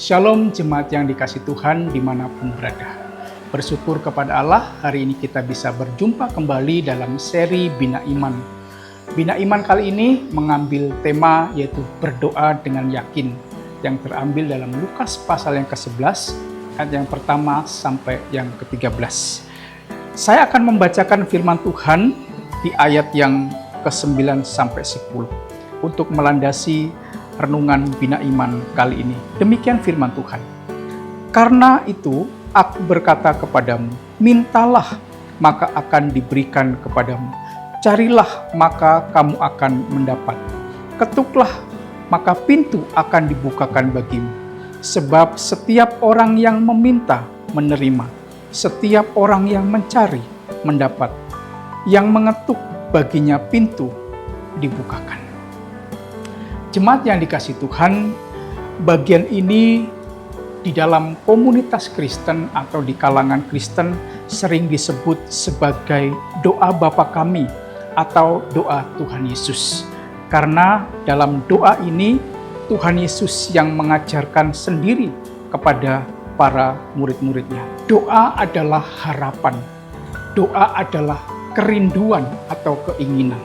Shalom jemaat yang dikasih Tuhan dimanapun berada. Bersyukur kepada Allah, hari ini kita bisa berjumpa kembali dalam seri Bina Iman. Bina Iman kali ini mengambil tema yaitu berdoa dengan yakin, yang terambil dalam Lukas pasal yang ke-11, ayat yang pertama sampai yang ke-13. Saya akan membacakan firman Tuhan di ayat yang ke-9 sampai 10 untuk melandasi renungan Bina Iman kali ini. Demikian firman Tuhan. Karena itu, aku berkata kepadamu, mintalah, maka akan diberikan kepadamu. Carilah, maka kamu akan mendapat. Ketuklah, maka pintu akan dibukakan bagimu. Sebab setiap orang yang meminta, menerima. Setiap orang yang mencari, mendapat. Yang mengetuk, baginya pintu dibukakan. Jemaat yang dikasih Tuhan, bagian ini di dalam komunitas Kristen atau di kalangan Kristen sering disebut sebagai doa Bapa kami atau doa Tuhan Yesus. Karena dalam doa ini Tuhan Yesus yang mengajarkan sendiri kepada para murid-muridnya. Doa adalah harapan, doa adalah kerinduan atau keinginan.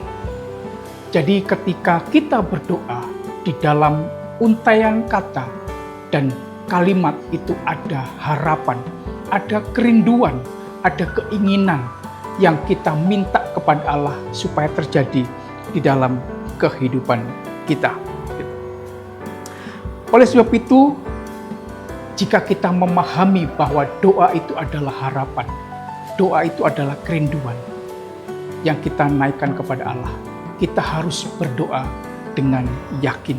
Jadi ketika kita berdoa, di dalam untaian kata dan kalimat itu ada harapan, ada kerinduan, ada keinginan yang kita minta kepada Allah supaya terjadi di dalam kehidupan kita. Oleh sebab itu, jika kita memahami bahwa doa itu adalah harapan, doa itu adalah kerinduan yang kita naikkan kepada Allah, kita harus berdoa dengan yakin.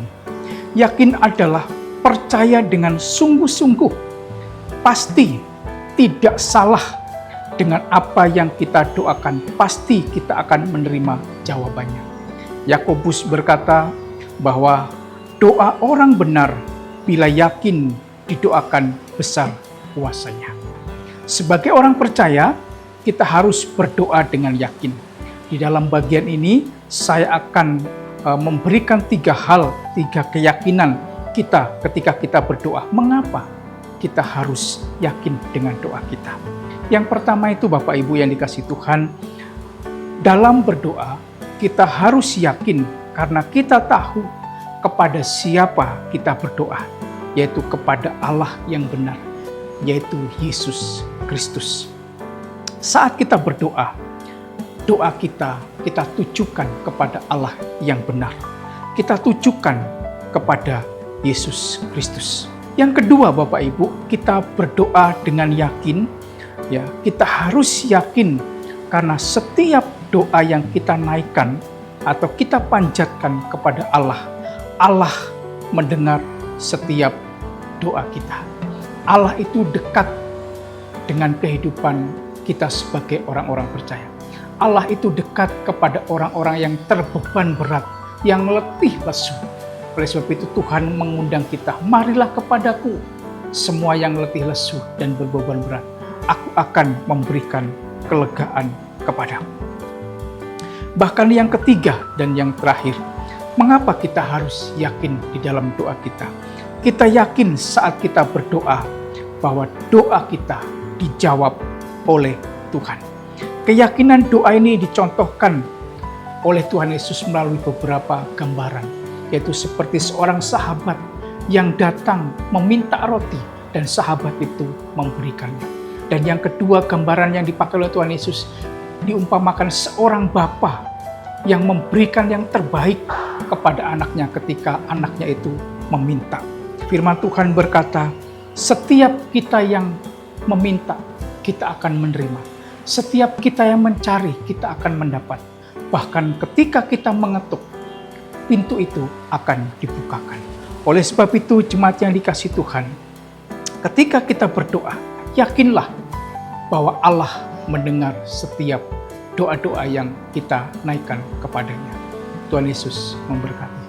Yakin adalah percaya dengan sungguh-sungguh, pasti tidak salah dengan apa yang kita doakan, pasti kita akan menerima jawabannya. Yakobus berkata bahwa doa orang benar bila yakin didoakan besar kuasanya. Sebagai orang percaya, kita harus berdoa dengan yakin. Di dalam bagian ini, saya akan memberikan 3 hal, 3 keyakinan kita ketika kita berdoa. Mengapa kita harus yakin dengan doa kita? Yang pertama itu Bapak Ibu yang dikasih Tuhan, dalam berdoa kita harus yakin karena kita tahu kepada siapa kita berdoa, yaitu kepada Allah yang benar, yaitu Yesus Kristus. Saat kita berdoa, doa kita tujukan kepada Allah yang benar. Kita tujukan kepada Yesus Kristus. Yang kedua Bapak Ibu, kita berdoa dengan yakin. Ya, kita harus yakin karena setiap doa yang kita naikkan atau kita panjatkan kepada Allah, Allah mendengar setiap doa kita. Allah itu dekat dengan kehidupan kita sebagai orang-orang percaya. Allah itu dekat kepada orang-orang yang terbeban berat, yang letih lesu. Oleh sebab itu Tuhan mengundang kita, marilah kepadaku semua yang letih lesu dan berbeban berat. Aku akan memberikan kelegaan kepadamu. Bahkan yang ketiga dan yang terakhir, mengapa kita harus yakin di dalam doa kita? Kita yakin saat kita berdoa bahwa doa kita dijawab oleh Tuhan. Keyakinan doa ini dicontohkan oleh Tuhan Yesus melalui beberapa gambaran, yaitu seperti seorang sahabat yang datang meminta roti dan sahabat itu memberikannya. Dan yang kedua, gambaran yang dipakai oleh Tuhan Yesus diumpamakan seorang bapa yang memberikan yang terbaik kepada anaknya ketika anaknya itu meminta. Firman Tuhan berkata, setiap kita yang meminta, kita akan menerima. Setiap kita yang mencari, kita akan mendapat. Bahkan ketika kita mengetuk, pintu itu akan dibukakan. Oleh sebab itu, jemaat yang dikasih Tuhan, ketika kita berdoa, yakinlah bahwa Allah mendengar setiap doa-doa yang kita naikkan kepadanya. Tuhan Yesus memberkati.